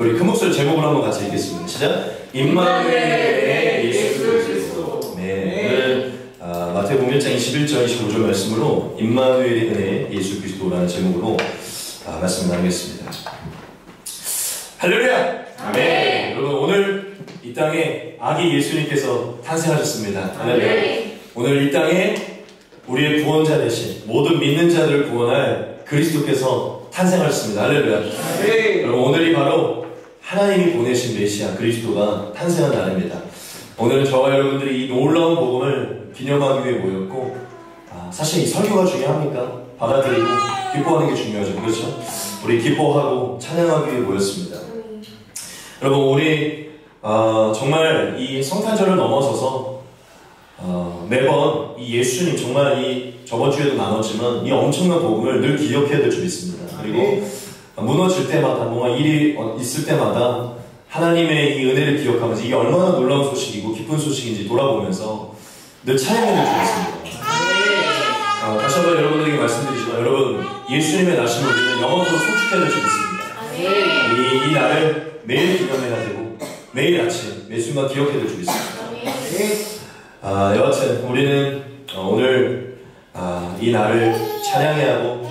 우리 큰 목소리 제목으로 한번 같이 읽겠습니다. 시작. 임마누엘의 예수 그리스도. 네, 오늘 마태복음 1장 21절 25절 말씀으로 임마누엘의 은혜 예수 그리스도라는 제목으로 말씀을 나누겠습니다. 할렐루야. 아멘. 여러분, 오늘 이 땅에 아기 예수님께서 탄생하셨습니다. 할렐루야. 오늘 이 땅에 우리의 구원자 되신 모든 믿는 자들을 구원할 그리스도께서 탄생하셨습니다. 할렐루야. 여러분, 오늘이 바로 하나님이 보내신 메시아 그리스도가 탄생한 날입니다. 오늘은 저와 여러분들이 이 놀라운 복음을 기념하기 위해 모였고, 사실 이 설교가 중요합니까? 받아들이고 기뻐하는 게 중요하죠. 그렇죠? 우리 기뻐하고 찬양하기 위해 모였습니다. 여러분, 우리 정말 이 성탄절을 넘어서서 매번 이 예수님, 정말 이 저번 주에도 나눴지만 이 엄청난 복음을 늘 기억해야 될 줄 믿습니다. 그리고 무너질 때마다, 뭔가 일이 있을 때마다 하나님의 이 은혜를 기억하면서 이게 얼마나 놀라운 소식이고 기쁜 소식인지 돌아보면서 늘 찬양해야 될 줄 믿습니다. 다시 한번 여러분들에게 말씀드리지만, 여러분, 예수님의 나심을 우리는 영원토록 소축해야 될 줄 믿습니다. 이 날을 매일 기념해야 되고 매일 아침 매 순간 기억해야 될 줄 믿습니다. 여하튼 우리는 오늘 이 날을 찬양해야 하고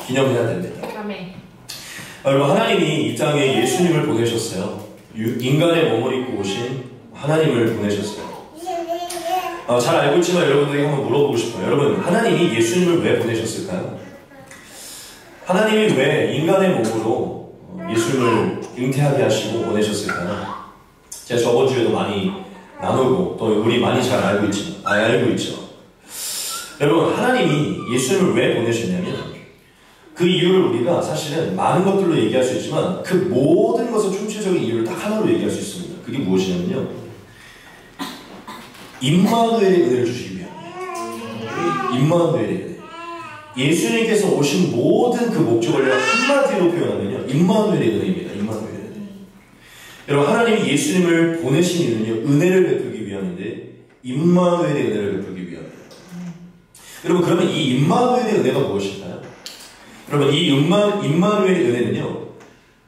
기념해야 됩니다. 여러분, 하나님이 이 땅에 예수님을 보내셨어요. 인간의 몸을 입고 오신 하나님을 보내셨어요. 잘 알고 있지만 여러분들에게 한번 물어보고 싶어요. 여러분, 하나님이 예수님을 왜 보내셨을까요? 하나님이 왜 인간의 몸으로 예수님을 잉태하게 하시고 보내셨을까요? 제가 저번 주에도 많이 나누고 또 우리 많이 잘 알고 있죠. 여러분, 하나님이 예수님을 왜 보내셨냐면, 그 이유를 우리가 사실은 많은 것들로 얘기할 수 있지만 그 모든 것의 총체적인 이유를 딱 하나로 얘기할 수 있습니다. 그게 무엇이냐면요, 임마누엘의 은혜를 주시기 위함이에요. 임마누엘의 은혜. 예수님께서 오신 모든 그 목적을 한마디로 표현하면요, 임마누엘의 은혜입니다. 임마누엘의 은혜. 여러분, 하나님이 예수님을 보내신 이유는요, 은혜를 베풀기 위함인데, 임마누엘의 은혜를 베풀기 위함이에요. 여러분, 그러면 이 임마누엘의 은혜가 무엇일까요? 여러분, 이 임마누엘의 은혜는요,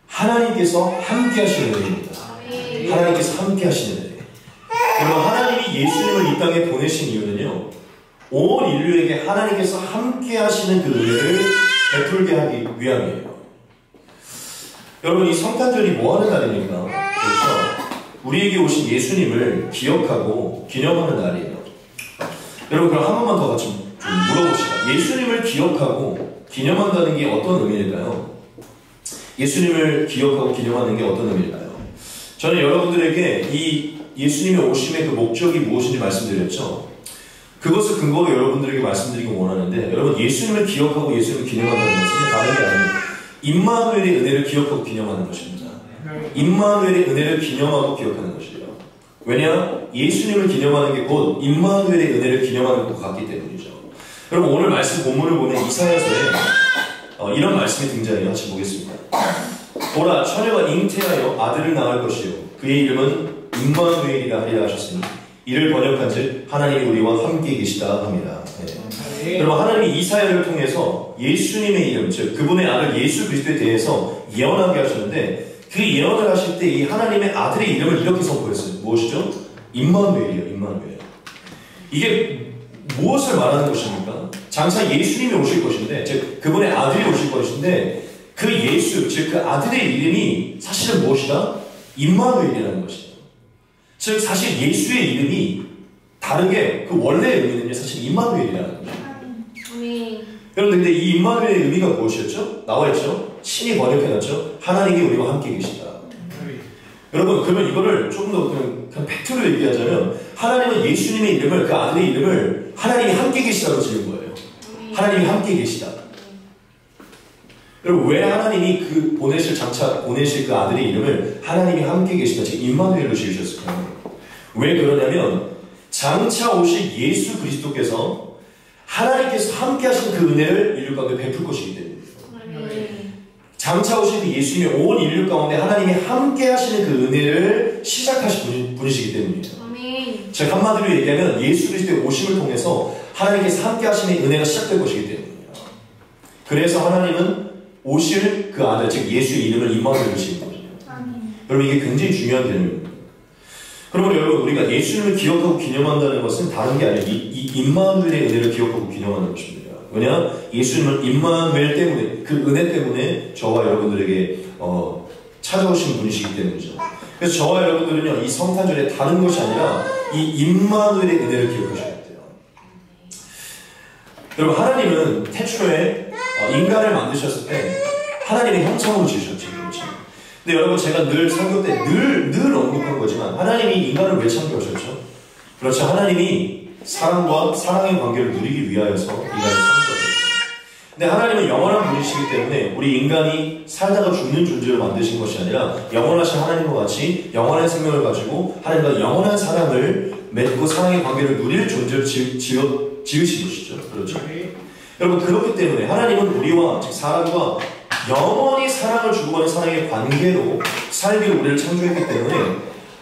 하나님께서 함께 하시는 은혜입니다. 하나님께서 함께 하시는 은혜. 여러분, 하나님이 예수님을 이 땅에 보내신 이유는요, 온 인류에게 하나님께서 함께 하시는 그 은혜를 베풀게 하기 위함이에요. 여러분, 이 성탄절이 뭐 하는 날입니까? 그렇죠? 우리에게 오신 예수님을 기억하고 기념하는 날이에요. 여러분, 그럼 한 번만 더 같이 좀 물어봅시다. 예수님을 기억하고 기념한다는 게 어떤 의미일까요? 예수님을 기억하고 기념하는 게 어떤 의미일까요? 저는 여러분들에게 이 예수님의 오심의 그 목적이 무엇인지 말씀드렸죠. 그것을 근거로 여러분들에게 말씀드리기 원하는데, 여러분, 예수님을 기억하고 예수님을 기념한다는 것은 다른 게 아니에요. 임마누엘의 은혜를 기억하고 기념하는 것입니다. 임마누엘의 은혜를 기념하고 기억하는 것이에요. 왜냐? 예수님을 기념하는 게 곧 임마누엘의 은혜를 기념하는 것과 같기 때문이죠. 여러분, 오늘 말씀 본문을 보면 이사야서에 이런 말씀이 등장해요. 같이 보겠습니다. 보라, 처녀가 잉태하여 아들을 낳을 것이요 그의 이름은 임마누엘이라 하리라 하셨으니 이를 번역한즉 하나님이 우리와 함께 계시다 합니다. 네. 여러분, 하나님이 이사야를 통해서 예수님의 이름, 즉 그분의 아들 예수 그리스도에 대해서 예언하게 하셨는데, 그 예언을 하실 때 이 하나님의 아들의 이름을 이렇게 선포했어요. 무엇이죠? 임마누엘이에요. 임마누엘. 이게 무엇을 말하는 것입니까? 장차 예수님이 오실 것인데, 즉 그분의 아들이 오실 것인데, 그 예수, 즉 그 아들의 이름이 사실은 무엇이다? 임마누엘이라는 것이죠. 즉 사실 예수의 이름이 다르게 그 원래의 의미는요, 사실 임마누엘이라는 거죠. 여러분, 근데 이 임마누엘의 의미가 무엇이었죠? 나와있죠? 신이 번역해놨죠? 하나님이 우리와 함께 계시다. 여러분, 그러면 이거를 조금 더 그냥 팩트로 얘기하자면, 하나님은 예수님의 이름을, 그 아들의 이름을 하나님이 함께 계시다고 지은 거예요. 하나님이 함께 계시다. 여러분, 왜 하나님이 장차 보내실 그 아들의 이름을 하나님이 함께 계시다, 즉 임마누엘로 지으셨을까요? 왜 그러냐면, 장차 오실 예수 그리스도께서 하나님께서 함께 하신 그 은혜를 인류 가운데 베풀 것이기 때문입니다. 장차 오실 그 예수님의 온 인류 가운데 하나님이 함께 하시는 그 은혜를 시작하신 분이시기 때문이에요. 즉 한마디로 얘기하면 예수 그리스도의 오심을 통해서 하나님께서 함께 하시는 은혜가 시작될 것이기 때문입니다. 그래서 하나님은 오실 그 아들, 즉 예수의 이름을 임마누엘로 지은 거죠. 여러분 이게 굉장히 중요한 개념입니다. 그러면 여러분 우리가 예수님을 기억하고 기념한다는 것은 다른 게 아니라 이 임마누엘의 은혜를 기억하고 기념하는 것입니다. 왜냐? 예수님은 임마누엘 때문에 그 은혜 때문에 저와 여러분들에게 찾아오신 분이시기 때문이죠. 그래서 저와 여러분들은요 이 성탄절에 다른 것이 아니라 이 임마누엘의 은혜를 기억하셔야 돼요. 여러분 하나님은 태초에 인간을 만드셨을 때 하나님의 형상으로 지으셨죠. 그렇죠? 근데 여러분 제가 늘 설교 때 늘 언급한 거지만 하나님이 인간을 왜 창조하셨죠? 그렇죠. 하나님이 사랑과 사랑의 관계를 누리기 위하여서 인간을 창조하셨죠. 근데 하나님은 영원한 분이시기 때문에 우리 인간이 살다가 죽는 존재로 만드신 것이 아니라 영원하신 하나님과 같이 영원한 생명을 가지고 하나님과 영원한 사랑을 맺고 사랑의 관계를 누릴 존재를 지으신 것이죠. 그렇죠. 여러분 그렇기 때문에 하나님은 우리와 즉 사람과 영원히 사랑을 주고받는 사랑의 관계로 살기로 우리를 창조했기 때문에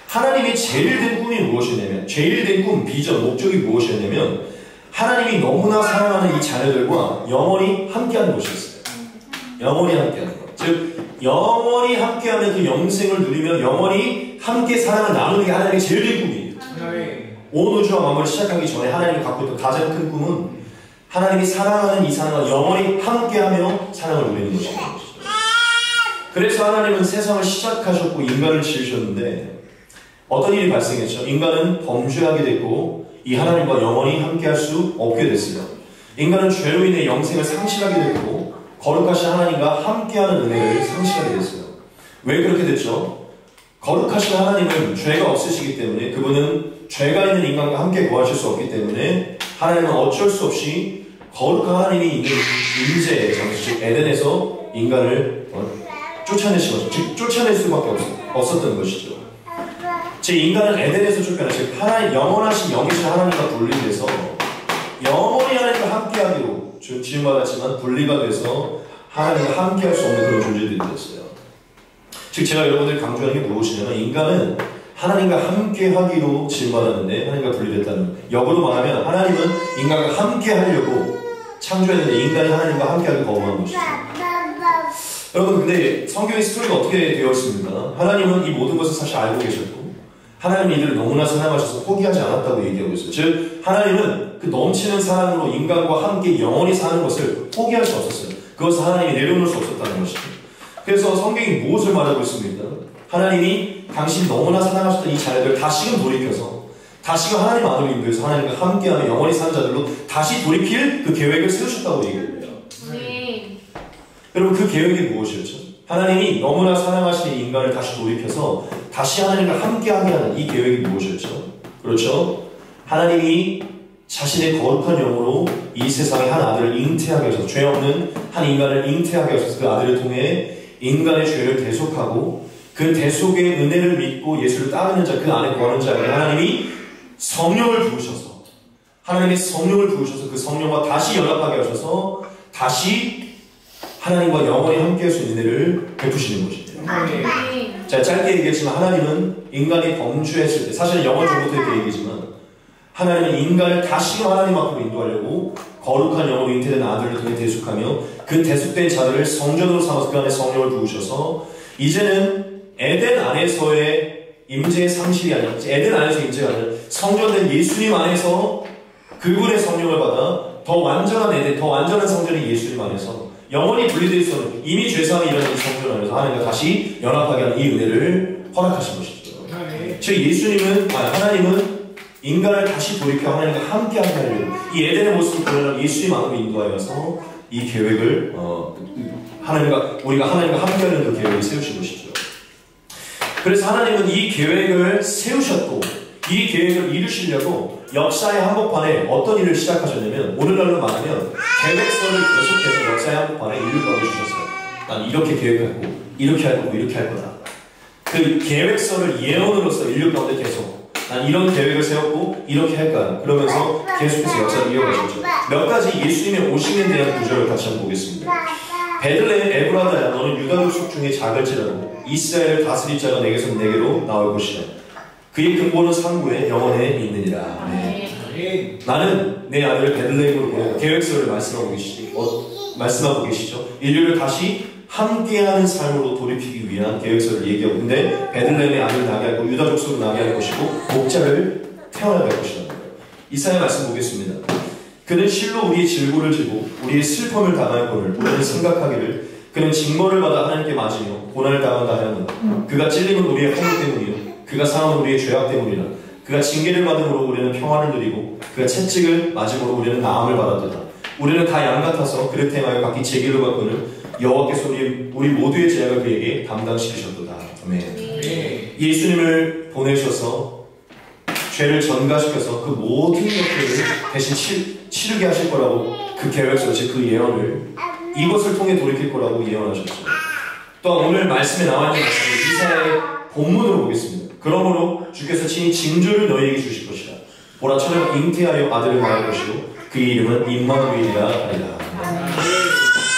하나님이 제일 된 꿈이 무엇이냐면 제일 된 꿈, 비전, 목적이 무엇이었냐면 하나님이 너무나 사랑하는 이 자녀들과 영원히 함께하는 것이었어요. 영원히 함께하는 것. 즉 영원히 함께하는 그 영생을 누리며 영원히 함께 사랑을 나누는 게 하나님의 제일 된 꿈이에요. 온 우주와 만물을 시작하기 전에 하나님이 갖고 있던 가장 큰 꿈은 하나님이 사랑하는 이 사람과 영원히 함께하며 사랑을 누리는 것입니다. 그래서 하나님은 세상을 시작하셨고 인간을 지으셨는데 어떤 일이 발생했죠? 인간은 범죄하게 됐고 이 하나님과 영원히 함께할 수 없게 됐어요. 인간은 죄로 인해 영생을 상실하게 됐고 거룩하신 하나님과 함께하는 은혜를 상실하게 됐어요. 왜 그렇게 됐죠? 거룩하신 하나님은 죄가 없으시기 때문에 그분은 죄가 있는 인간과 함께 거하실 수 없기 때문에 하나님은 어쩔 수 없이 거룩한 하나님이 있는 임재의 장소, 즉 에덴에서 인간을 쫓아내신 거죠. 즉 쫓아낼 수밖에 없었던 것이죠. 즉 인간은 에덴에서 쫓겨나 즉 하나님 영원하신 영이신 하나님과 분리돼서 영원히 하나님과 함께하기로 지음받았지만 분리가 돼서 하나님과 함께할 수 없는 그런 존재들이 됐어요. 즉 제가 여러분들 강조하는 게 무엇이냐면 인간은 하나님과 함께하기로 지음받았는데 하나님과 분리됐다는 역으로 말하면 하나님은 인간과 함께하려고 창조했는데 인간이 하나님과 함께하기 거부한 것이죠. 여러분 근데 성경의 스토리가 어떻게 되어 있습니까? 하나님은 이 모든 것을 사실 알고 계셨고 하나님이 이들을 너무나 사랑하셔서 포기하지 않았다고 얘기하고 있어요. 즉 하나님은 그 넘치는 사랑으로 인간과 함께 영원히 사는 것을 포기할 수 없었어요. 그것을 하나님이 내려놓을 수 없었다는 것이죠. 그래서 성경이 무엇을 말하고 있습니까? 하나님이 당신이 너무나 사랑하셨던 이 자녀들을 다시금 돌이켜서 다시금 하나님 안으로 인도해서 하나님과 함께하는 영원히 사는 자들로 다시 돌이킬 그 계획을 세우셨다고 얘기해요. 여러분 그 계획이 무엇이었죠? 하나님이 너무나 사랑하시는 인간을 다시 돌이켜서 다시 하나님과 함께하게 하는 이 계획이 무엇이었죠? 그렇죠? 하나님이 자신의 거룩한 영으로 이 세상에 한 아들을 잉태하게 하셔서 죄 없는 한 인간을 잉태하게 하셔서 그 아들을 통해 인간의 죄를 대속하고 그 대속의 은혜를 믿고 예수를 따르는 자, 그 안에 거하는 자에게 하나님이 성령을 부으셔서 하나님이 성령을 부으셔서 그 성령과 다시 연합하게 하셔서 다시 하나님과 영원히 함께할 수 있는 은혜를 베푸시는 것입니다. 자, 짧게 얘기했지만 하나님은 인간이 범죄했을 때 사실은 영원 전부터 이렇게 얘기지만 하나님은 인간을 다시금 하나님 앞으로 인도하려고 거룩한 영으로 잉태된 아들을 통해 대속하며 그 대속된 자들을 성전으로 삼아서 그 안에 성령을 부으셔서 이제는 에덴 안에서의 임재의 상실이 아니라 에덴 안에서 임재가 아니라 성전된 예수님 안에서 그분의 성령을 받아 더 완전한 에덴, 더 완전한 성전인 예수님 안에서 영원히 분리되어 있었는 이미 죄사함이 일어난 이 성전 안에서 하나님과 다시 연합하게 하는 이 은혜를 허락하신 것이죠. 즉 예수님은 하나님은 인간을 다시 돌이켜 하나님과 함께하게 하려고 이 에덴의 모습을 보여는 예수님 안으로 인도하여서 이 계획을 우리가 하나님과 함께하는 그 계획을 세우신 것이죠. 그래서 하나님은 이 계획을 세우셨고 이 계획을 이루시려고 역사의 한복판에 어떤 일을 시작하셨냐면 오늘날로 말하면 계획서를 계속해서 역사의 한복판에 인류 가운데 주셨어요. 난 이렇게 계획하고 이렇게 할 거고 이렇게 할 거다. 그 계획서를 예언으로서 인류 가운데 계속 난 이런 계획을 세웠고 이렇게 할 거야. 그러면서 계속해서 역사를 이어가셨죠. 몇 가지 예수님의 오심에 대한 구절을 같이 한번 보겠습니다. 베들레헴 에브라다야 너는 유다 족속 중에 작을지라도 이스라엘을 다스릴 자가 내게서 내게로 나올 것이라. 그의 근본은 상부에 영원에 있느니라. 네. 나는 내 아들을 베들레헴으로 보내고 계획서를 말씀하고 계시죠. 인류를 다시 함께하는 삶으로 돌이키기 위한 계획서를 얘기하고, 근데 베들레헴의 아들 나게 할 것, 유다 족속을 나게 할 것이고 목자를 태어나게 할 것이라는 거예요. 이사야 말씀 보겠습니다. 그는 실로 우리의 질고를 지고 우리의 슬픔을 당할 것을 우리는 생각하기를 그는 징벌을 받아 하나님께 맞으며 고난을 당한다 하였노라. 그가 찔림은 우리의 허물 때문이요 그가 상함은 우리의 죄악 때문이라. 그가 징계를 받음으로 우리는 평안을 누리고 그가 채찍을 맞음으로 우리는 나음을 받았도다. 우리는 다 양 같아서 그릇 행하여 각기 제 길로 갔거늘 여호와께서 우리 모두의 죄악을 그에게 담당시키셨도다. 아멘. 예수님을 보내셔서 죄를 전가시켜서 그 모든 것들을 대신 치르게 하실 거라고 그 계획서, 즉 그 예언을 이것을 통해 돌이킬 거라고 예언하셨죠. 또 오늘 말씀에 나와 있는 말씀 이사야의 본문으로 보겠습니다. 그러므로 주께서 친히 징조를 너희에게 주실 것이라. 보라 처녀가 잉태하여 아들을 낳을 것이요 그의 이름은 임마누엘이라 하리라.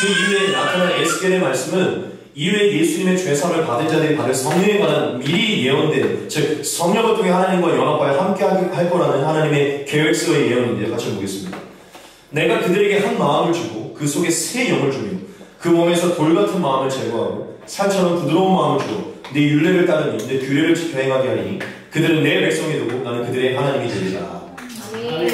그 이후에 나타난 에스겔의 말씀은 이후에 예수님의 죄사함을 받은 자들이 받을 성령에 관한 미리 예언된, 즉 성령을 통해 하나님과 연합하여 함께 할 거라는 하나님의 계획서의 예언인데요. 같이 보겠습니다. 내가 그들에게 한 마음을 주고 그 속에 새 영을 주며 그 몸에서 돌 같은 마음을 제거하고 살처럼 부드러운 마음을 주고 내 율례를 따르니 내 규례를 지켜 행하게 하리니 그들은 내 백성이 되고 나는 그들의 하나님이 되리라.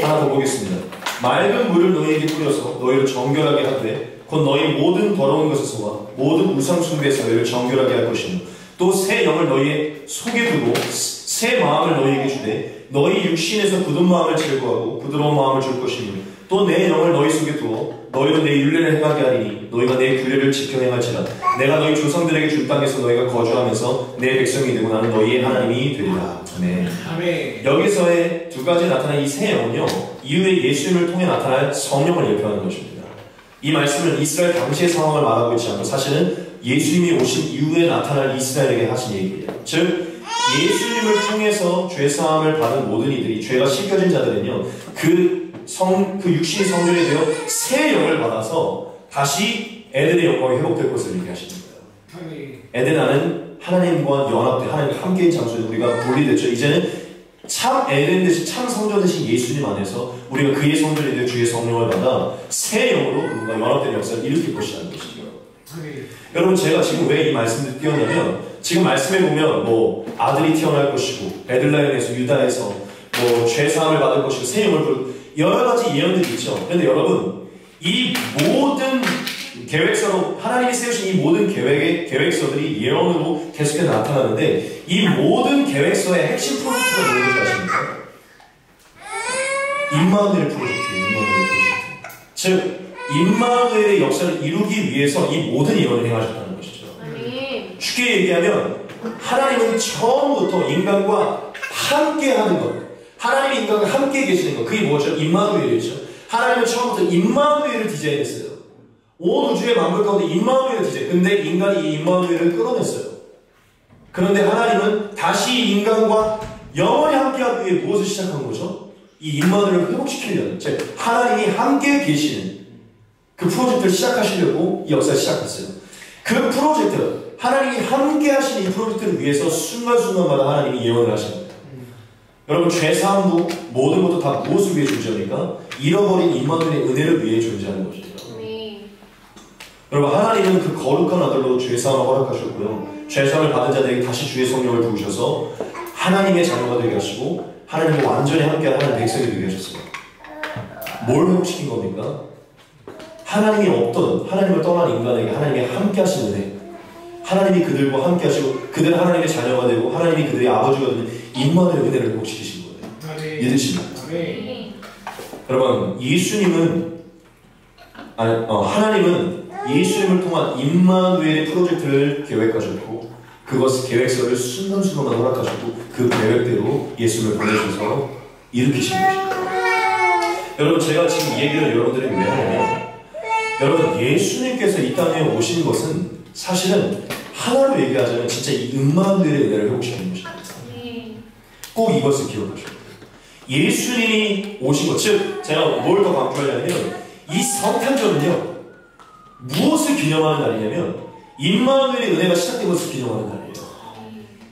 하나 더 보겠습니다. 맑은 물을 너희에게 뿌려서 너희를 정결하게 하되 곧 너희 모든 더러운 것에서와 모든 우상 숭배에서 너희를 정결하게 할 것이며 또 새 영을 너희의 속에 두고 새 마음을 너희에게 주되 너희 육신에서 굳은 마음을 제거하고 부드러운 마음을 줄 것이며 또 내 영을 너희 속에 두어 너희로 내 율례를 행하게 하리니 너희가 내 규례를 지켜 행할지라. 내가 너희 조상들에게 줄 땅에서 너희가 거주하면서 내 백성이 되고 나는 너희의 하나님이 되리라. 아멘. 아멘. 여기서의 두 가지 나타난 이 새 영은요 이후에 예수님을 통해 나타날 성령을 예표하는 것입니다. 이 말씀은 이스라엘 당시의 상황을 말하고 있지 않고 사실은 예수님이 오신 이후에 나타날 이스라엘에게 하신 얘기예요. 즉 예수님을 통해서 죄사함을 받은 모든 이들이, 죄가 씻겨진 자들은요 그 육신이 성전이 되어 새 영을 받아서 다시 에덴의 영광이 회복될 것을 얘기하시는 거예요. 에덴 안은 하나님과 연합돼 하나님과 함께인 장소에 우리가 분리됐죠. 이제는 참 에덴 대신 참 성전 대신 예수님 안에서 우리가 그의 성전이 되어 주의 성령을 받아 새 영으로 그분과 연합된 역사를 일으킬 것이라는 것이죠. 여러분 제가 지금 왜 이 말씀을 띄웠냐면 지금 말씀에 보면 뭐 아들이 태어날 것이고 베들레헴에서 유다에서 뭐 죄사함을 받을 것이고 새 영을 여러 가지 예언들이 있죠. 그런데 여러분 이 모든 계획서로 하나님이 세우신 이 모든 계획서들이 예언으로 계속해서 나타나는데 이 모든 계획서의 핵심 프로젝트가 뭔지 아십니까? 임마누엘 프로젝트예요. 임마누엘 프로젝트. 즉 임마누엘의 역사를 이루기 위해서 이 모든 예언을 행하셨다는 것이죠. 쉽게 얘기하면 하나님은 처음부터 인간과 함께 하는 것, 하나님이 인간과 함께 계시는 것, 그게 뭐죠? 임마누엘이죠. 하나님은 처음부터 임마누엘을 디자인했어요. 온 우주의 만물 가운데 임마누엘을 디자인. 근데 인간이 이 임마누엘을 끌어냈어요. 그런데 하나님은 다시 인간과 영원히 함께하기 위해 무엇을 시작한 거죠? 이 임마누엘을 회복시키려는, 즉 하나님이 함께 계시는 그 프로젝트를 시작하시려고 이 역사를 시작했어요. 그 프로젝트, 하나님이 함께 하신 이 프로젝트를 위해서 순간순간마다 하나님이 예언을 하십니다. 여러분 죄사함도 모든 것도 다 무엇을 위해 존재합니까? 잃어버린 임마누엘의 은혜를 위해 존재하는 것이죠. 여러분 하나님은 그 거룩한 아들로 죄사함을 허락하셨고요. 죄사함을 받은 자들에게 다시 주의 성령을 부으셔서 하나님의 자녀가 되게 하시고 하나님과 완전히 함께하는 백성이 되게 하셨어요. 뭘 회복시킨 겁니까? 하나님이 없던, 하나님을 떠난 인간에게 하나님이 함께 하신 은혜, 하나님이 그들과 함께 하시고 그들은 하나님의 자녀가 되고 하나님이 그들의 아버지가 되는 임마누엘 은혜를 회복시키신 거예요. 믿으십니까? 여러분 하나님은 예수님을 통한 임마누엘의 프로젝트를 계획하셨고 그것을 계획서를 순간순간마다 허락하셨고 그 계획대로 예수님을 보내셔서 일으키신 것입니다. 여러분 제가 지금 이 얘기를 여러분들에게 왜 하냐면 여러분 예수님께서 이 땅에 오신 것은 사실은 하나로 얘기하자면 진짜 이 임마누엘의 은혜를 회복시키는 것입니다. 꼭 이것을 기억하셔야 돼요. 예수님이 오신 것, 즉 제가 뭘 더 강조하냐면 이 성탄절은요 무엇을 기념하는 날이냐면 임마누엘의 은혜가 시작된 것을 기념하는 날이에요.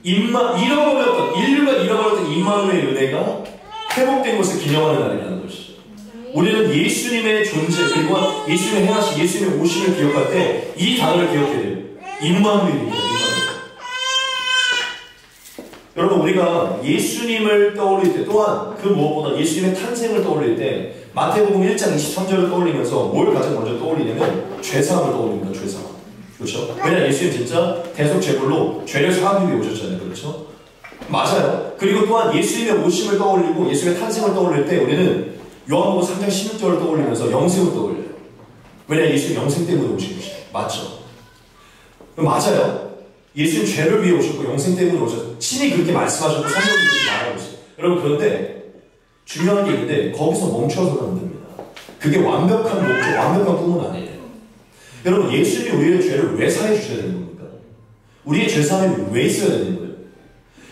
인류가 잃어버렸던 임마누엘의 은혜가 회복된 것을 기념하는 날이라는 것이죠. 우리는 예수님의 존재 그리고 예수님의 행하신 예수님의 오심을 기억할 때 이 단어를 기억해야 돼요. 임마누엘입니다. 여러분 우리가 예수님을 떠올릴 때 또한 그 무엇보다 예수님의 탄생을 떠올릴 때 마태복음 1장 23절을 떠올리면서 뭘 가장 먼저 떠올리냐면 죄사함을 떠올립니다. 죄사함. 그렇죠? 왜냐하면 예수님 진짜 대속제물로 죄를 사하기 위해 오셨잖아요. 그렇죠? 맞아요. 그리고 또한 예수님의 오심을 떠올리고 예수님의 탄생을 떠올릴 때 우리는 요한복음 3장 16절을 떠올리면서 영생을 떠올려요. 왜냐하면 예수님 영생 때문에 오신 것이에요. 맞죠? 맞아요. 예수님 죄를 위해 오셨고 영생 때문에 오셨어요. 신이 그렇게 말씀하셨고 성경이 그렇게 말하고 있어요. 여러분 그런데 중요한 게 있는데 거기서 멈춰서는 안 됩니다. 그게 완벽한 목적, 완벽한 꿈은 아니에요. 여러분 예수님이 우리의 죄를 왜 사해 주셔야 되는 겁니까? 우리의 죄사함이 왜 있어야 되는 거예요?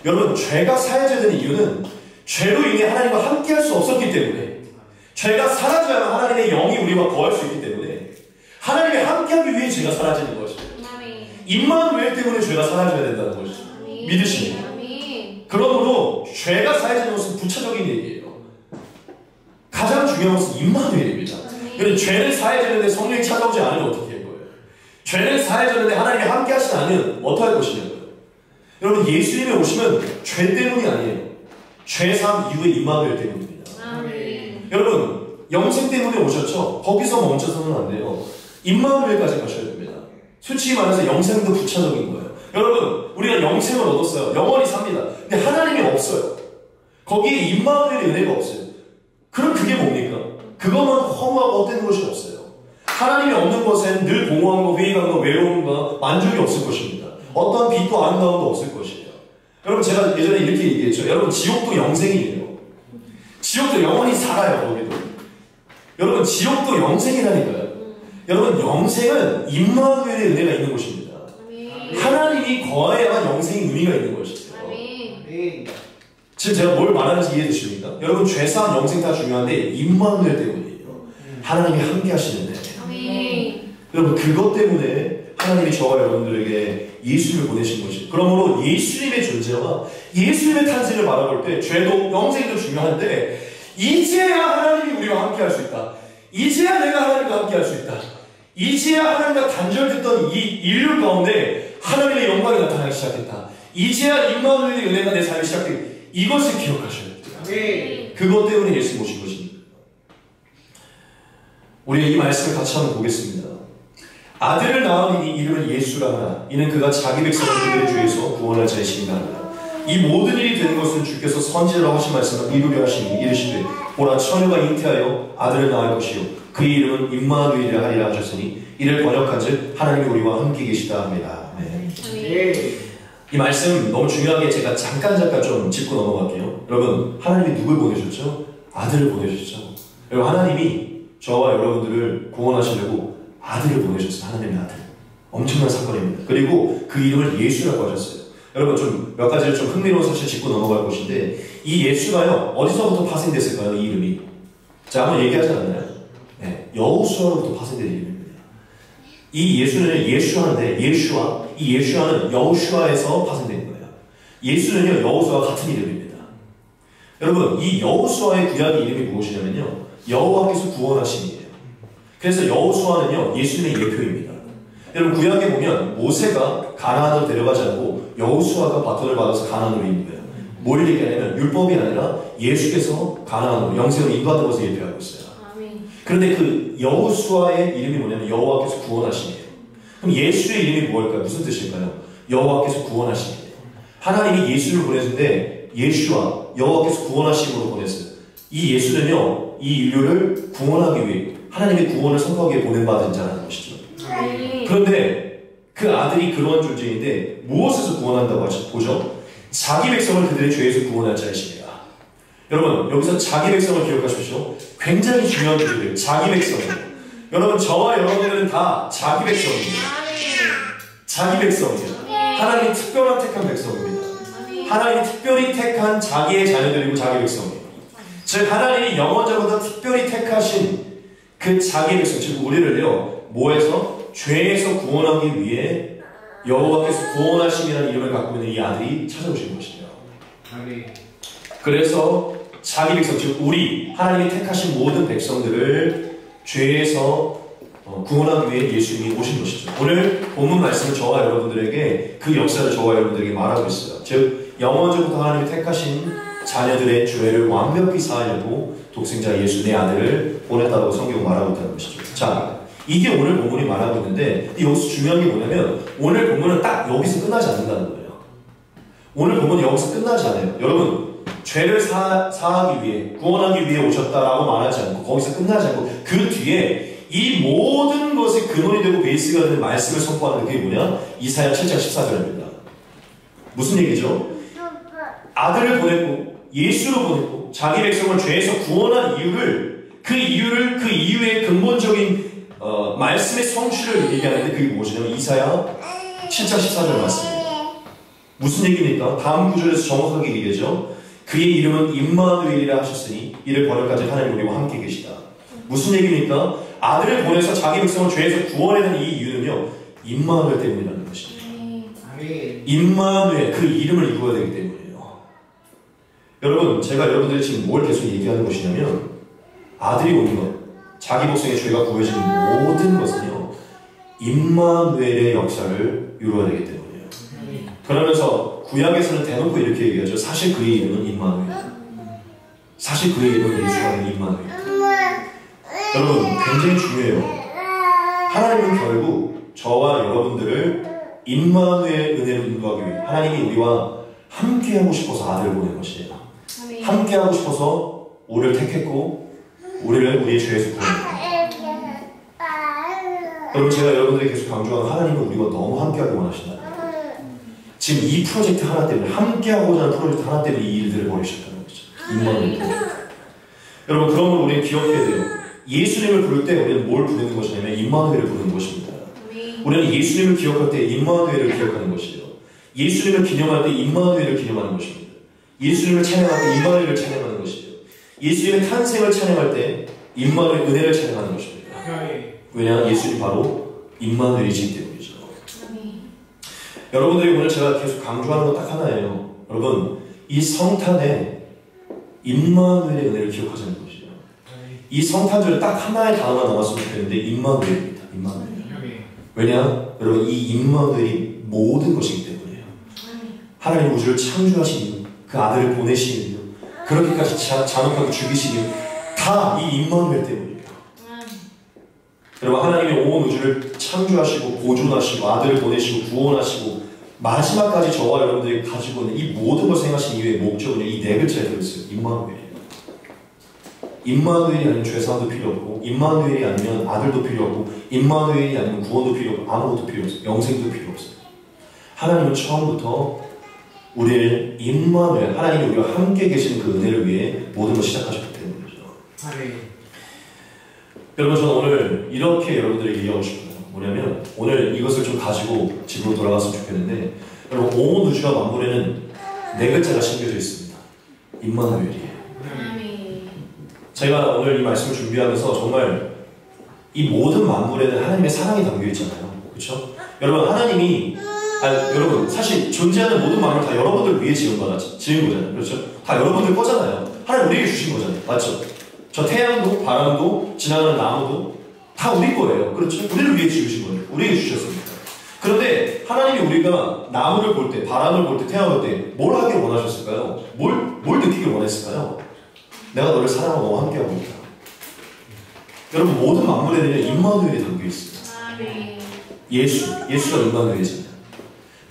여러분 죄가 사해져야 되는 이유는 죄로 인해 하나님과 함께 할 수 없었기 때문에 죄가 사라져야만 하나님의 영이 우리와 거할 수 있기 때문에 하나님의 함께하기 위해 죄가 사라지는 것이에요. 임마누엘 때문에 죄가 사라져야 된다는 것이죠. 믿으시면. 그러므로 죄가 사라지는 것은 부차적인 얘기예요. 가장 중요한 것은 임마누엘입니다. 그런데 죄를 사해지는데 성령이 찾아오지 않으면 어떻게 할 거예요? 죄를 사해졌는데 하나님이 함께 하시지 않으면 어떻게 할 것이냐고요. 여러분 예수님이 오시면 죄 때문이 아니에요. 죄사함 이후의 임마누엘 때문입니다. 여러분 영생 때문에 오셨죠? 거기서 멈춰서는 안 돼요. 임마누엘까지 가셔야 됩니다. 솔직히 말해서 영생도 부차적인 거예요. 여러분 우리가 영생을 얻었어요. 영원히 삽니다. 근데 하나님이 없어요. 거기에 임마누엘의 은혜가 없어요. 그럼 그게 뭡니까? 그것만 허무하고 헛되는 것이 없어요. 하나님이 없는 것엔 늘 공허함과 회의감과 외로움과 만족이 없을 것입니다. 어떠한 빛도 아름다움도 없을 것이에요. 여러분 제가 예전에 이렇게 얘기했죠. 여러분 지옥도 영생이에요. 지옥도 영원히 살아요. 거기도. 여러분 지옥도 영생이라니까요. 여러분 영생은 임마누엘의 은혜가 있는 곳입니다. 하나님이 거해야만 영생의 의미가 있는 것이죠. 지금 제가 뭘 말하는지 이해되십니까? 여러분 죄사함 영생 다 중요한데 임마누엘 때문이에요. 하나님이 함께 하시는데 여러분 그것 때문에 하나님이 저와 여러분들에게 예수를 보내신 것이에요. 그러므로 예수님의 존재와 예수님의 탄생을 바라볼 때 죄도 영생도 중요한데 이제야 하나님이 우리와 함께 할 수 있다. 이제야 내가 하나님과 함께 할 수 있다. 이제야 하나님과 단절됐던 이 인류 가운데 하나님의 영광이 나타나기 시작했다. 이제야 임마누엘의 은혜가 내 삶에 시작됐다. 이것을 기억하셔야 돼요. 그것 때문에 예수 모신 것입니다. 우리 이 말씀을 같이 한번 보겠습니다. 아들을 낳은 이 이름을 예수라 하나 이는 그가 자기 백성을 그들의 죄에서 구원할 자이시니라 하라. 이 모든 일이 되는 것은 주께서 선지자로 하신 말씀을 이루려 하시니 이르시되 보라 처녀가 잉태하여 아들을 낳을 것이요 그의 이름은 임마누엘이라 하리라 하셨으니 이를 번역한즉 하나님이 우리와 함께 계시다 합니다. 이 말씀 너무 중요하게 제가 잠깐 좀 짚고 넘어갈게요. 여러분 하나님이 누굴 보내셨죠? 아들을 보내셨죠. 여러분 하나님이 저와 여러분들을 구원하시려고 아들을 보내셨어요. 하나님의 아들. 엄청난 사건입니다. 그리고 그 이름을 예수라고 하셨어요. 여러분 좀 몇 가지를 좀 흥미로운 사실 짚고 넘어갈 것인데 이 예수가요 어디서부터 파생됐을까요? 이 이름이. 자 한번 얘기하지 않나요? 네, 여호수아로부터 파생된 이름입니다. 이 예수는 예슈아인데 이 예슈아는 여호수아에서 파생된 거예요. 예수는요 여호수아와 같은 이름입니다. 여러분 이 여호수아의 구약의 이름이 무엇이냐면요 여호와께서 구원하심이에요. 그래서 여호수아는요 예수님의 예표입니다. 여러분 구약에 보면 모세가 가나안으로 데려가지 않고 여호수아가 바톤을 받아서 가나안으로 있는 거예요. 뭘 얘기하냐면 율법이 아니라 예수께서 가나안으로 영생으로 인도하는 것을 예표하고 있어요. 그런데 그 여호수아의 이름이 뭐냐면 여호와께서 구원하심이에요. 그럼 예수의 이름이 뭘까요? 무슨 뜻일까요? 여호와께서 구원하심이에요. 하나님이 예수를 보내는데 예수와 여호와께서 구원하심으로 보냈어요. 이 예수는요 이 인류를 구원하기 위해 하나님의 구원을 선포하기 위해 보낸받은 자라는 것이죠. 그런데 그 아들이 그러한 존재인데 무엇에서 구원한다고 보죠? 자기 백성을 그들의 죄에서 구원할 자이십니다. 여러분 여기서 자기 백성을 기억하십시오. 굉장히 중요한 주제예요. 자기 백성이에요. 여러분 저와 여러분들은 다 자기 백성입니다. 자기 백성이에요. 하나님이 특별한 택한 백성입니다. 하나님이 특별히 택한 자기의 자녀들이고 자기 백성이에요. 즉 하나님이 영원자보다 특별히 택하신 그 자기 백성, 즉 우리를요 뭐에서? 죄에서 구원하기 위해 여호와께서 구원하심이라는 이름을 갖고 있는 이 아들이 찾아오신 것이죠. 그래서 자기 백성, 즉 우리 하나님이 택하신 모든 백성들을 죄에서 구원하기 위해 예수님이 오신 것이죠. 오늘 본문 말씀은 저와 여러분들에게 그 역사를 저와 여러분들에게 말하고 있어요. 즉 영원전부터 하나님이 택하신 자녀들의 죄를 완벽히 사하려고 독생자 예수 내 아들을 보냈다고 성경은 말하고 있다는 것이죠. 자, 이게 오늘 본문이 말하고 있는데 여기서 중요한 게 뭐냐면 오늘 본문은 딱 여기서 끝나지 않는다는 거예요. 오늘 본문은 여기서 끝나지 않아요. 여러분 죄를 사하기 위해 구원하기 위해 오셨다라고 말하지 않고 거기서 끝나지 않고 그 뒤에 이 모든 것의 근원이 되고 베이스가 되는 말씀을 선포하는 게 뭐냐? 이사야 7장 14절입니다. 무슨 얘기죠? 아들을 보냈고 예수로 보냈고 자기 백성을 죄에서 구원한 이유를 그 이유의 근본적인 말씀의 성취를 얘기하는데 그게 무엇이냐면 이사야 7장 14절 말씀입니다. 무슨 얘기입니까? 다음 구절에서 정확하게 얘기하죠. 그의 이름은 임마누엘이라 하셨으니 이를 번역까지 하나님 우리와 함께 계시다. 무슨 얘기입니까? 아들을 보내서 자기 백성을 죄에서 구원해낸 이 이유는요 임마누엘 때문이라는 것입니다. 임마누엘 그 이름을 이루어야 되기 때문이에요. 여러분 제가 여러분들이 지금 뭘 계속 얘기하는 것이냐면 아들이 오는 것 자기 백성의 죄가 구해진 모든 것은요 임마누엘의 역사를 이루어야 되기 때문이에요. 그러면서 구약에서는 대놓고 이렇게 얘기하죠. 사실 그의 이름은 임마누엘. 사실 그의 이름은 예수라는 임마누엘. 여러분 굉장히 중요해요. 하나님은 결국 저와 여러분들을 임마누엘 은혜로 인도하기 위해 하나님이 우리와 함께하고 싶어서 아들을 보낸 것이에요. 함께하고 싶어서 우리를 택했고 우리를 우리의 죄에서 구원했고 여러분 제가 여러분들에게 계속 강조하는 하나님은 우리와 너무 함께하기 원하신다. 지금 이 프로젝트 하나 때문에 함께하고자 하는 프로젝트 하나 때문에 이 일들을 벌이셨다는 거죠. 임마누엘. 여러분 그러므로 우리는 기억해야 돼요. 예수님을 부를 때 우리는 뭘 부르는 것이냐면 임마누엘을 부르는 것입니다. 우리는 예수님을 기억할 때 임마누엘을 기억하는 것이에요. 예수님을 기념할 때 임마누엘을 기념하는 것입니다. 예수님을 찬양할 때 임마누엘을 찬양하는 것이에요. 예수님의 탄생을 찬양할 때 임마누엘 은혜를 찬양하는 것입니다. 왜냐? 예수님 바로 임마누엘이시기 때문이죠. 여러분들이 오늘 제가 계속 강조하는 건 딱 하나예요. 여러분 이 성탄에 임마누엘의 은혜를 기억하자는 것이에요. 이 성탄절에 딱 하나의 단어가 남았으면 좋겠는데 임마누엘입니다. 임마누엘. 왜냐? 여러분 이 임마누엘이 모든 것이기 때문이에요. 하나님 우주를 창조하신 이유, 그 아들을 보내신 이유, 그렇게까지 잔혹하게 죽이신 이유 다 이 임마누엘 때문이에요. 여러분 하나님이 온 우주를 창조하시고 보존하시고 아들을 보내시고 구원하시고 마지막까지 저와 여러분들이 가지고 있는 이 모든 것을 행하신 이유의 목적은요 이 네 글자에 들어있어요. 임마누엘이에요. 임마누엘이 아니면 죄사함도 필요 없고 임마누엘이 아니면 아들도 필요 없고 임마누엘이 아니면 구원도 필요 없고 아무것도 필요 없어요. 영생도 필요 없어요. 하나님은 처음부터 우리를 임마누엘 하나님이 우리와 함께 계시는 그 은혜를 위해 모든 걸 시작하셨기 때문이죠. 여러분 저는 오늘 이렇게 여러분들에게 얘기하고 싶어요. 뭐냐면 오늘 이것을 좀 가지고 집으로 돌아갔으면 좋겠는데 여러분 온 우주와 만물에는 네 글자가 심겨져 있습니다. 임마누엘이에요. 제가 오늘 이 말씀을 준비하면서 정말 이 모든 만물에는 하나님의 사랑이 담겨 있잖아요. 그렇죠? 여러분 하나님이 여러분 사실 존재하는 모든 만물 다 여러분들 위해 지은 거잖아요. 그렇죠? 다 여러분들 거잖아요. 하나님 우리에게 주신 거잖아요. 맞죠? 저 태양도 바람도 지나가는 나무도 다 우리 거예요. 그렇죠? 우리를 위해 지으신 거예요. 우리에게 주셨습니다. 그런데 하나님이 우리가 나무를 볼 때, 바람을 볼 때, 태양을 볼 때 뭘 하길 원하셨을까요? 뭘 느끼길 원했을까요? 내가 너를 사랑하고 너와 함께하고 있다. 여러분 모든 만물에는 임마누엘이 담겨 있습니다. 예수가 임마누엘이잖아요.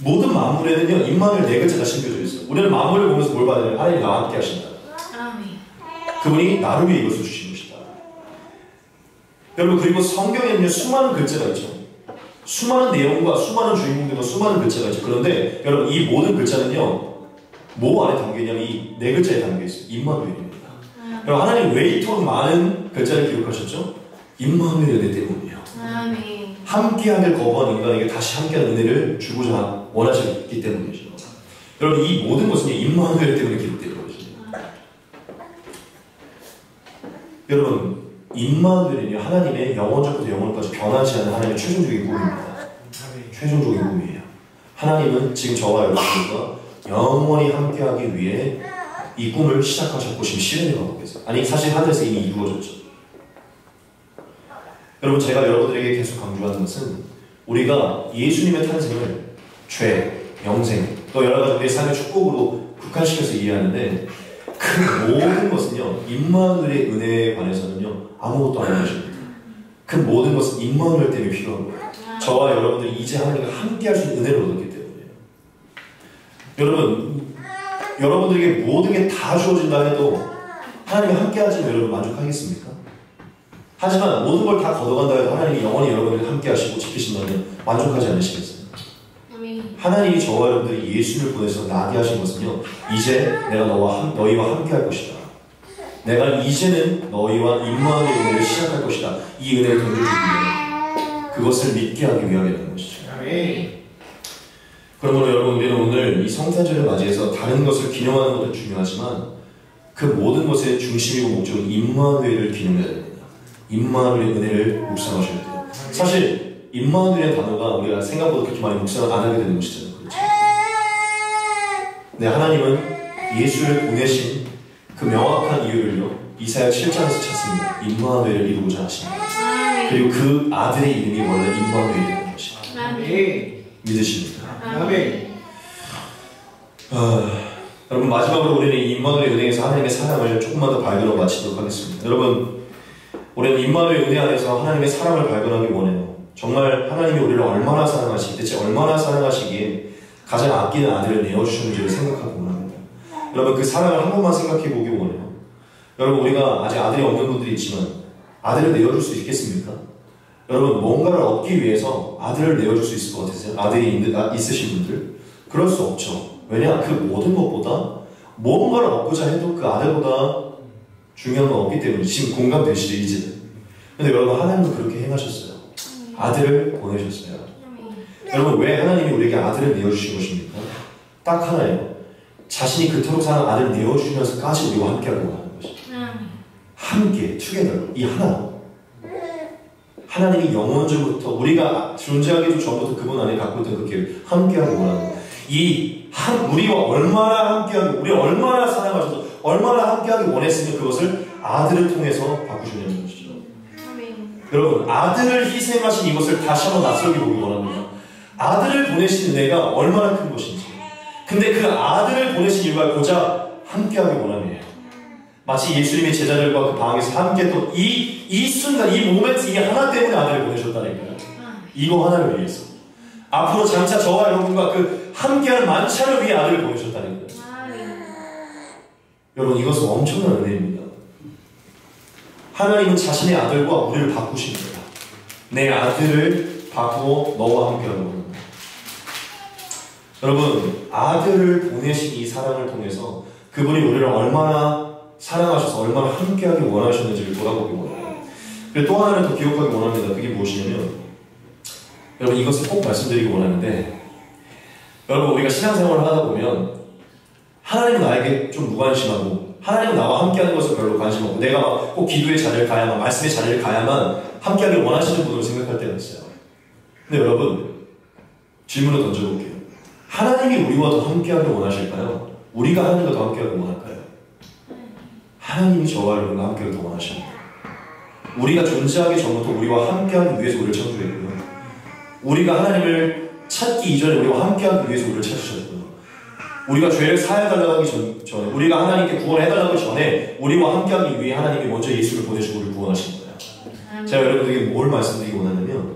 모든 만물에는요 임마누엘 네 글자가 심겨져 있어요. 우리는 만물을 보면서 뭘 받냐면 하나님이 나와 함께 하신다. 그분이 나를 위해 이것을 주신 것이다. 여러분 그리고 성경에는요 수많은 글자가 있죠. 수많은 내용과 수많은 주인공들과 수많은 글자가 있죠. 그런데 여러분 이 모든 글자는요 뭐 안에 담겨있냐면 이 네 글자에 담겨있어요. 임마누엘입니다. 여러분 하나님 왜 이토록 많은 글자를 기록하셨죠? 임마누엘의 은혜 때문이에요. 함께하길 거부한 인간에게 다시 함께하는 은혜를 주고자 원하셨기 때문이죠. 여러분 이 모든 것은 임마누엘 때문에 기록되는 것입니다. 여러분 임마누엘은요 하나님의 영원전부터 영원까지 변하지 않는 하나님의 최종적인 꿈입니다. 최종적인 꿈이에요. 하나님은 지금 저와 여러분들과 영원히 함께하기 위해 이 꿈을 시작하셨고 지금 실현해 가고 계세요. 아니 사실 하늘에서 이미 이루어졌죠. 여러분 제가 여러분들에게 계속 강조하는 것은 우리가 예수님의 탄생을 죄, 영생, 또 여러 가지 우리의 삶의 축복으로 국한시켜서 이해하는데 그 모든 것은요 임마누엘의 은혜에 관해서는요 아무것도 아닌 것입니다. 그 모든 것은 임마누엘 때문에 필요한 거예요. 저와 여러분들이 이제 하나님과 함께 할 수 있는 은혜를 얻었기 때문에요. 여러분들에게 모든 게 다 주어진다 해도 하나님과 함께 하지만 여러분 만족하겠습니까? 하지만 모든 걸 다 걷어간다 해도 하나님이 영원히 여러분들과 함께 하시고 지키신다면 만족하지 않으시겠어요? 하나님이 저와 여러분들이 예수를 보내서 나게 하신 것은요 이제 내가 너희와 함께 할 것이다. 내가 이제는 너희와 임마누엘의 은혜를 시작할 것이다. 이 은혜를 던져주기 위해 그것을 믿게 하기 위함이라는 것이죠. 그러므로 여러분 우리는 오늘 이 성탄절을 맞이해서 다른 것을 기념하는 것도 중요하지만 그 모든 것의 중심이고 목적은 임마누엘을 기념해야 됩니다. 임마누엘의 은혜를 묵상하셔야 돼요. 사실 임마누엘의 단어가 우리가 생각보다 그렇게 많이 묵상을 안 하게 되는 것이잖아요. 그렇죠? 네, 하나님은 예수를 보내신 그 명확한 이유를요 이사야 7장에서 찾습니다. 임마누엘을 이루고자 하십니다. 그리고 그 아들의 이름이 원래 임마누엘이라는 것입니다. 믿으십니까? 여러분 마지막으로 우리는 임마누엘의 은혜에서 하나님의 사랑을 조금만 더 발견하고 마치도록 하겠습니다. 여러분 우리는 임마누엘의 은혜 안에서 하나님의 사랑을 발견하기 원해요. 정말 하나님이 우리를 얼마나 사랑하시기 대체 얼마나 사랑하시기에 가장 아끼는 아들을 내어주셨는지를 생각하기 원합니다. 여러분 그 사랑을 한 번만 생각해 보기 원해요. 여러분 우리가 아직 아들이 없는 분들이 있지만 아들을 내어줄 수 있겠습니까? 여러분 뭔가를 얻기 위해서 아들을 내어줄 수 있을 것 같으세요? 아들이 있으신 분들? 그럴 수 없죠. 왜냐? 그 모든 것보다 뭔가를 얻고자 해도 그 아들보다 중요한 건 없기 때문에 지금 공감되시죠 이제? 근데 여러분 하나님은 그렇게 행하셨어요. 아들을 보내셨어요. 여러분 왜 하나님이 우리에게 아들을 내어주신 것입니까? 딱 하나예요. 자신이 그토록 사랑한 아들을 내어주면서까지 우리와 함께하고 하는 것이죠. 함께, 투게더, 이 하나. 하나님이 영원전부터 우리가 존재하기도 전부터 그분 안에 갖고 있던 그 길을 함께하고 원하는 우리와 얼마나 함께하고 우리 얼마나 사랑하셔서 얼마나 함께하기 원했으면 그것을 아들을 통해서 바꾸시려는 것이죠. 여러분 아들을 희생하신 이것을 다시 한번 낯설게 보기 원합니다. 아들을 보내신 은혜가 얼마나 큰 것인지. 근데 그 아들을 보내신 이유가 고작 함께하기 원함이에요. 마치 예수님의 제자들과 그 방에서 함께 또 이 순간, 이 모멘트, 이 하나 때문에 아들을 보내셨다니까요. 이거 하나를 위해서. 앞으로 장차 저와 여러분과 그 함께하는 만찬을 위해 아들을 보내셨다니까요. 여러분 이것은 엄청난 은혜입니다. 하나님은 자신의 아들과 우리를 바꾸십니다. 내 아들을 바꾸어 너와 함께하는 겁니다. 여러분 아들을 보내신 이 사랑을 통해서 그분이 우리를 얼마나 사랑하셔서 얼마나 함께하기 원하셨는지를 돌아보기 원해요. 그리고 또 하나를 더 기억하기 원합니다. 그게 무엇이냐면 여러분 이것을 꼭 말씀드리기 원하는데 여러분 우리가 신앙생활을 하다 보면 하나님은 나에게 좀 무관심하고 하나님은 나와 함께하는 것을 별로 관심 없고 내가 막 꼭 기도의 자리를 가야만 말씀의 자리를 가야만 함께하기를 원하시는 분으로 생각할 때가 있어요. 근데 여러분 질문을 던져볼게요. 하나님이 우리와 더 함께하기를 원하실까요? 우리가 하나님과 더 함께하기를 원할까요? 하나님이 저와 여러분과 함께하기를 더 원하십니다. 우리가 존재하기 전부터 우리와 함께하기 위해서 우리를 창조했고요. 우리가 하나님을 찾기 이전에 우리와 함께하기 위해서 우리를 찾으셨고요. 우리가 죄를 사해달라고 하기 전에 우리가 하나님께 구원해달라고 하기 전에 우리와 함께하기 위해 하나님이 먼저 예수를 보내시고 우리를 구원하신 거예요. 제가 여러분들에게 뭘 말씀드리기 원하냐면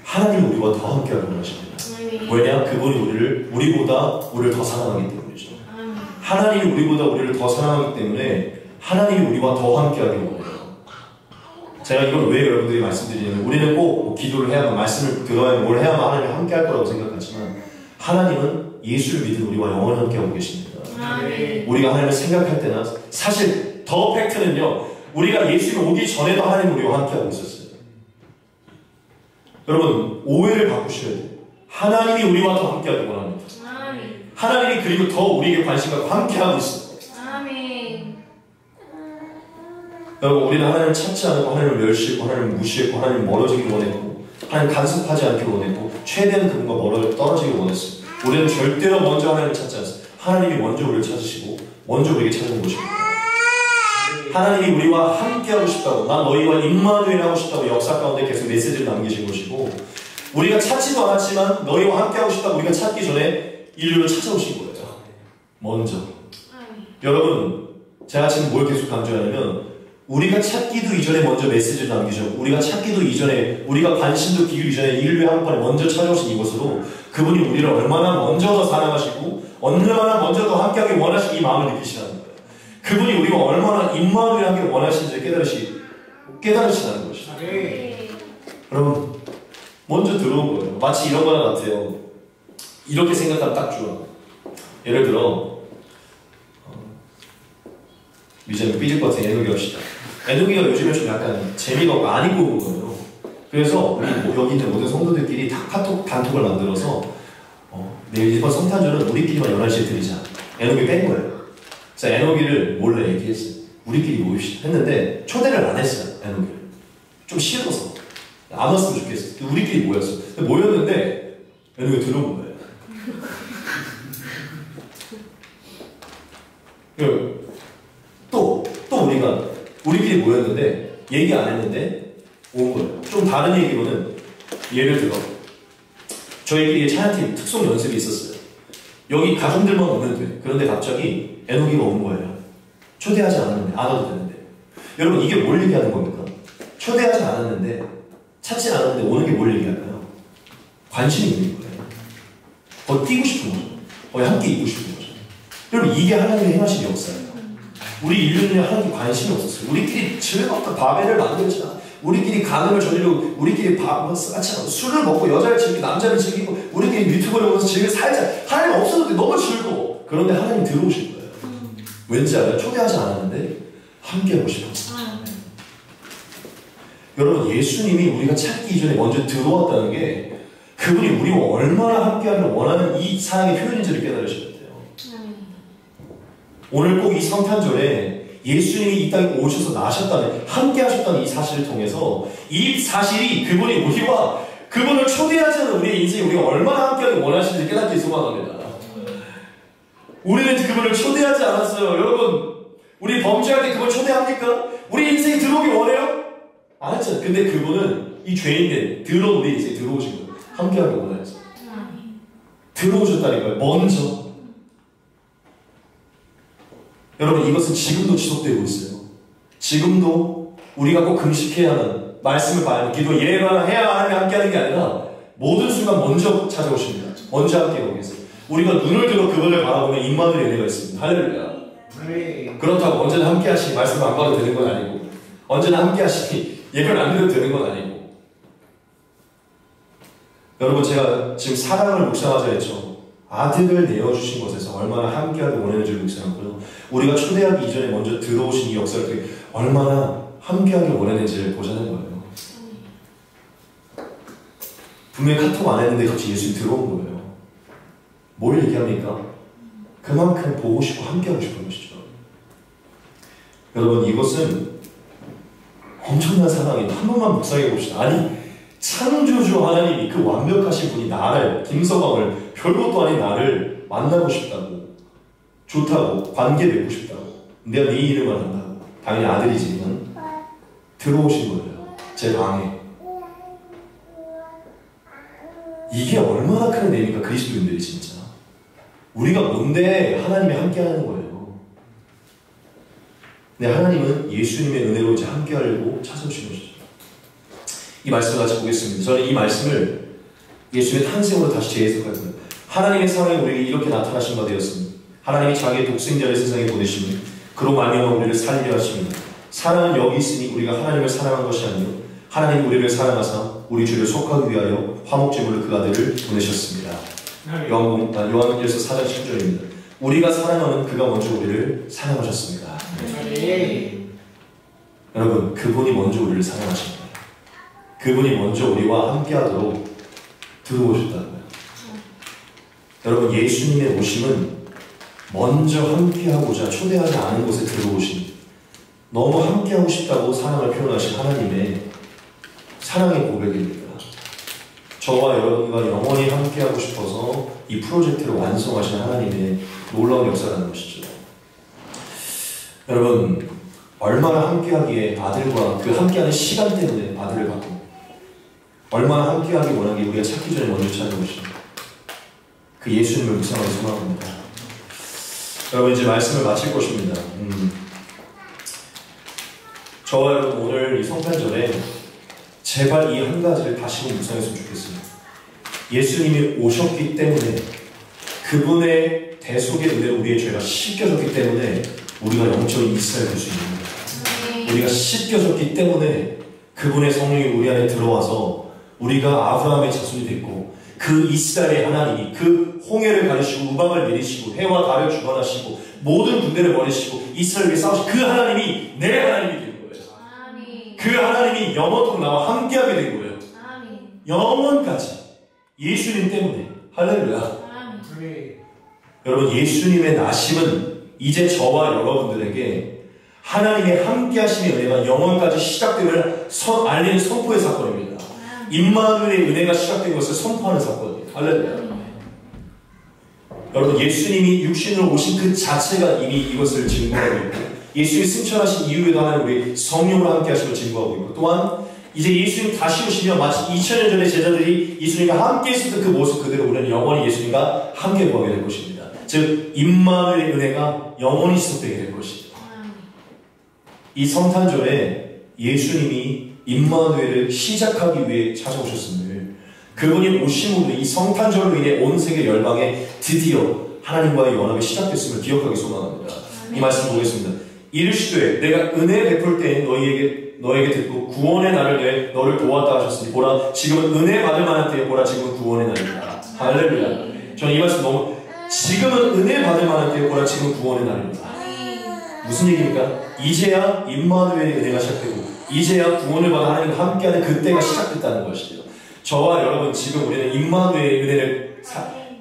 하나님이 우리와 더 함께하기 원하십니다. 왜냐? 그분이 우리보다 우리를 더 사랑하기 때문이죠. 하나님이 우리보다 우리를 더 사랑하기 때문에 하나님이 우리와 더 함께하기 원해요. 제가 이걸 왜 여러분들이 말씀드리냐면 우리는 꼭 기도를 해야만 말씀을 들어야 뭘 해야만 하나님이 함께할 거라고 생각하지만 하나님은 예수를 믿은 우리와 영원히 함께하고 계십니다. 우리가 하나님을 생각할 때나 사실 더 팩트는요 우리가 예수가 오기 전에도 하나님은 우리와 함께하고 있었어요. 여러분 오해를 바꾸셔야 돼요. 하나님이 우리와 더 함께하기 원합니다. 하나님이 그리고 더 우리에게 관심 갖고 함께하고 있어요. 여러분 우리는 하나님을 찾지 않고 하나님을 멸시했고 하나님을 무시했고 하나님을 멀어지길 원했고 하나님 간섭하지 않기를 원했고 최대한 그분과 떨어지길 원했어요. 우리는 절대로 먼저 하나님을 찾지 않았어요. 하나님이 먼저 우리를 찾으시고 먼저 우리에게 찾은 것입니다. 하나님이 우리와 함께하고 싶다고, 난 너희와 임마누엘 하고 싶다고 역사 가운데 계속 메시지를 남기신 것이고, 우리가 찾지도 않았지만 너희와 함께하고 싶다고 우리가 찾기 전에 인류를 찾아오신 거예요. 먼저. 여러분, 제가 지금 뭘 계속 강조하냐면 우리가 찾기도 이전에 먼저 메시지를 남기셨고, 우리가 찾기도 이전에, 우리가 관심도 기울이기 이전에 인류의 한번에 먼저 찾아오신 이것으로 그분이 우리를 얼마나 먼저 더 사랑하시고 얼마나 먼저 더 함께하기 원하시는 이 마음을 느끼시라는 거예요. 그분이 우리가 얼마나 임마누엘 하기를 원하시는지 깨달으시라는 것이죠. 여러분, 먼저 들어온 거예요. 마치 이런 거나 같아요. 이렇게 생각하면 딱 좋아. 예를 들어 이제는 삐질 것 같은 애누기 합시다. 애누기가 요즘에 좀 약간 재미가 없고 안 입고 오는 거예요. 그래서 우리 여기 있는 모든 성도들끼리 다 단톡을 만들어서 내일 이번 성탄절은 우리끼리만 11시에 드리자. 애누기 뺀 거예요. 그래서 애누기를 몰래 얘기했어요. 우리끼리 모입시다 했는데 초대를 안 했어요. 애누기를 좀 싫어서 안 왔으면 좋겠어. 우리끼리 모였어. 모였는데 애누기가 들어온 거예요. 또 우리끼리 모였는데 얘기 안 했는데 온 거예요. 좀 다른 얘기로는, 예를 들어 저희끼리 찬양팀 특송 연습이 있었어요. 여기 가족들만 오면 돼. 그런데 갑자기 애누기가 온 거예요. 초대하지 않았는데, 안 와도 되는데. 여러분, 이게 뭘 얘기하는 겁니까? 초대하지 않았는데, 찾지 않았는데 오는 게 뭘 얘기할까요? 관심이 있는 거예요. 더 뛰고 싶은 거죠. 더 함께 있고 싶은 거죠. 여러분, 이게 하나님의 행하신 역사예요. 우리 인류는 하나님 관심이 없었어요. 우리끼리 즐겁게 바벨을 만들자. 우리끼리 간음을 저지르고, 우리끼리 술을 먹고 여자를 즐기고 남자를 즐기고, 우리끼리 유튜브를 보면서 즐겨 살자. 하나님 없었는데 너무 즐거워. 그런데 하나님 들어오신 거예요. 왠지 알아요? 초대하지 않았는데 함께하고 싶었어요. 여러분, 예수님이 우리가 찾기 이전에 먼저 들어왔다는 게 그분이 우리와 얼마나 함께하기를 원하는 이 사랑의 표현인지를 깨달으셔야 돼요. 오늘 꼭 이 성탄절에 예수님이 이 땅에 오셔서 나셨다는, 함께 하셨다는 이 사실을 통해서, 이 사실이 그분이 우리와 그분을 초대하지 않은 우리의 인생에 우리가 얼마나 함께하기 원하시는지 깨닫기 소망합니다. 우리는 그분을 초대하지 않았어요. 여러분, 우리 범죄할 때 그분 초대합니까? 우리 인생에 들어오기 원해요? 안 했잖아요. 근데 그분은 이 죄인들 들어온 우리 인생에 들어오신 거예요. 함께하기 원하였어요. 들어오셨다니까요. 먼저. 여러분, 이것은 지금도 지속되고 있어요. 지금도 우리가 꼭 금식해야 하는, 말씀을 봐야 하는, 기도 예가 해야 하나님 함께하는 게 아니라 모든 순간 먼저 찾아오십니다. 먼저 함께 오고 계세요. 우리가 눈을 들어 그분을 바라보면 임마누엘 은혜가 있습니다. 할렐루야. 그렇다고 언제나 함께 하시니 말씀을 안 봐도 되는 건 아니고, 언제나 함께 하시니 예배를 안 드려도 되는 건 아니고. 여러분, 제가 지금 사랑을 묵상하자 했죠. 아들을 내어주신 것에서 얼마나 함께하기 원하는지를 묵상하고요. 우리가 초대하기 이전에 먼저 들어오신 이 역사를 통해 얼마나 함께하기 원하는지를 보자는 거예요. 분명히 카톡 안 했는데 갑자기 예수님 들어온 거예요. 뭘 얘기합니까? 그만큼 보고 싶고 함께하고 싶은 것이죠. 여러분, 이것은 엄청난 사랑이에요. 한 번만 묵상해 봅시다. 아니, 창조주 하나님이, 그 완벽하신 분이 나를, 김서방을, 별것도 아닌 나를 만나고 싶다고, 좋다고, 관계 맺고 싶다고, 내가 네 이름을 한다고, 당연히 아들이지만 들어오신 거예요. 제 방에. 이게 얼마나 큰 은혜입니까? 그리스도인들이 진짜. 우리가 뭔데 하나님이 함께하는 거예요. 근데 하나님은 예수님의 은혜로 이제 함께하려고 찾아오신 것이죠. 이 말씀을 같이 보겠습니다. 저는 이 말씀을 예수의 탄생으로 다시 재해석할 거예요. 하나님의 사랑이 우리에게 이렇게 나타나신 바 되었습니다. 하나님이 자기의 독생자를 세상에 보내시며 그로 말미암아 우리를 살리려 하십니다. 사랑은 여기 있으니 우리가 하나님을 사랑한 것이 아니요 하나님이 우리를 사랑하사 우리 죄를 속하기 위하여 화목제물로 그 아들을 보내셨습니다. 요한일서 4장 10절입니다. 우리가 사랑하면 그가 먼저 우리를 사랑하셨습니다. 여러분, 그분이 먼저 우리를 사랑하십니다. 그분이 먼저 우리와 함께하도록 들어오셨다고요. 여러분, 예수님의 오심은 먼저 함께하고자 초대하지 않은 곳에 들어오신, 너무 함께하고 싶다고 사랑을 표현하신 하나님의 사랑의 고백입니다. 저와 여러분과 영원히 함께하고 싶어서 이 프로젝트를 완성하신 하나님의 놀라운 역사라는 것이죠. 여러분, 얼마나 함께하기에 아들과 그 함께하는 시간 때문에 아들을 받고, 얼마나 함께하기 원하기에 우리가 찾기 전에 먼저 찾는 것입니다. 그 예수님을 묵상하기 소망합니다. 여러분, 이제 말씀을 마칠 것입니다. 저와 여러분, 오늘 이 성탄절에 제발 이 한 가지를 다시금 묵상했으면 좋겠습니다. 예수님이 오셨기 때문에, 그분의 대속의 은혜로 우리의 죄가 씻겨졌기 때문에 우리가 영적인 이스라엘 될 수 있는 겁니다. 우리가 씻겨졌기 때문에 그분의 성령이 우리 안에 들어와서 우리가 아브라함의 자손이 됐고, 그 이스라엘의 하나님이 그 홍해를 가르시고 우박을 내리시고 해와 달을 주관하시고 모든 군대를 버리시고 이스라엘을 위해 싸우신 그 하나님이 내 하나님이 된 거예요. 그 하나님이 영원토록 나와 함께하게 된 거예요. 영원까지 예수님 때문에. 할렐루야. 여러분, 예수님의 나심은 이제 저와 여러분들에게 하나님의 함께하심의 은혜가 영원까지 시작됨을 알리는 선포의 사건입니다. 임마누엘의 은혜가 시작된 것을 선포하는 사건이에요. 할렐루야. 여러분, 예수님이 육신으로 오신 그 자체가 이미 이것을 증거하고 있고, 예수님이 승천하신 이후에도 하나님 우리 성령으로 함께 하심을 증거하고 있고, 또한 이제 예수님 다시 오시면 마치 2000년 전의 제자들이 예수님과 함께 있었던 그 모습 그대로 우리는 영원히 예수님과 함께 구하게 될 것입니다. 즉 임마누엘의 은혜가 영원히 지속되게 될 것입니다. 이 성탄절에 예수님이 임마누엘을 시작하기 위해 찾아오셨음을, 그분이 오심으로 이 성탄절로 인해 온 세계 열방에 드디어 하나님과의 연합이 시작됐음을 기억하기 소망합니다. 이 말씀 보겠습니다. 이르시되 내가 은혜 베풀 때에 너에게 듣고 구원의 날을 내 너를 도왔다 하셨으니 보라 지금은 은혜 받을 만한 때에 보라 지금은 구원의 날이다. 할렐루야. 저는 이 말씀 너무, 지금은 은혜 받을 만한 때에 보라 지금은 구원의 날입니다. 무슨 얘기입니까? 이제야 임마누엘의 은혜가 시작되고 이제야 구원을 받아 하나님과 함께하는 그때가 시작됐다는 것이죠. 저와 여러분, 지금 우리는 임마누엘의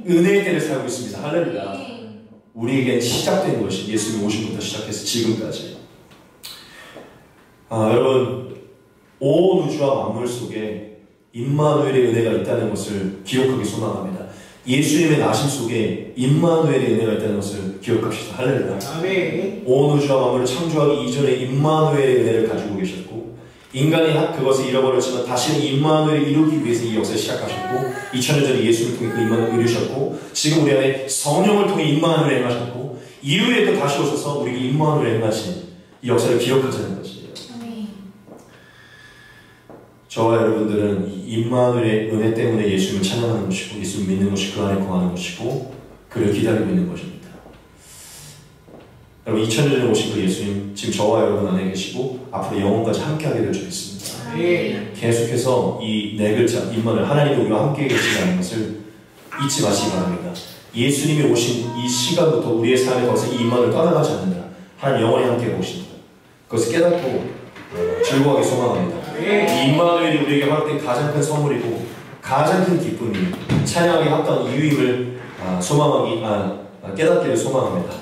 은혜의 때를 살고 있습니다. 할렐루야. 우리에겐 시작된 것이 예수님 오심부터 시작해서 지금까지. 여러분, 온 우주와 만물 속에 임마누엘의 은혜가 있다는 것을 기억하기 소망합니다. 예수님의 나심 속에 임마누엘의 은혜가 있다는 것을 기억합시다. 할렐루야. 온 우주와 만물을 창조하기 이전에 임마누엘의 은혜를 가지고 계셨고, 인간이 그것을 잃어버렸지만 다시는 임마누엘을 이루기 위해서 이 역사를 시작하셨고, 2000년 전에 예수를 통해 그 임마누엘을 이루셨고, 지금 우리 안에 성령을 통해 임마누엘을 행하셨고, 이후에 또 다시 오셔서 우리에게 임마누엘을 행하신 이 역사를 기억하자는 것이에요. 저와 여러분들은 이 임마누엘의 은혜 때문에 예수님을 찬양하는 것이고, 예수님을 믿는 것이 그 안에 거하는 것이고, 그를 기다리고 있는 것입니다. 여러분, 2000년 전에 오신 그 예수님, 지금 저와 여러분 안에 계시고 앞으로 영원까지 함께하게 될 줄 믿습니다. 계속해서 이 네 글자 임마누엘, 하나님이 우리와 함께 계시다는 것을 잊지 마시기 바랍니다. 예수님이 오신 이 시간부터 우리의 삶에 더서 이 임마누엘 떠나가지 않는다. 하나님 영원히 함께 보신다. 그것을 깨닫고 즐거워하기 소망합니다. 이 임마누엘이 우리에게 허락된 가장 큰 선물이고 가장 큰 기쁨이 찬양하기 합당한 이유임을 깨닫기를 소망합니다.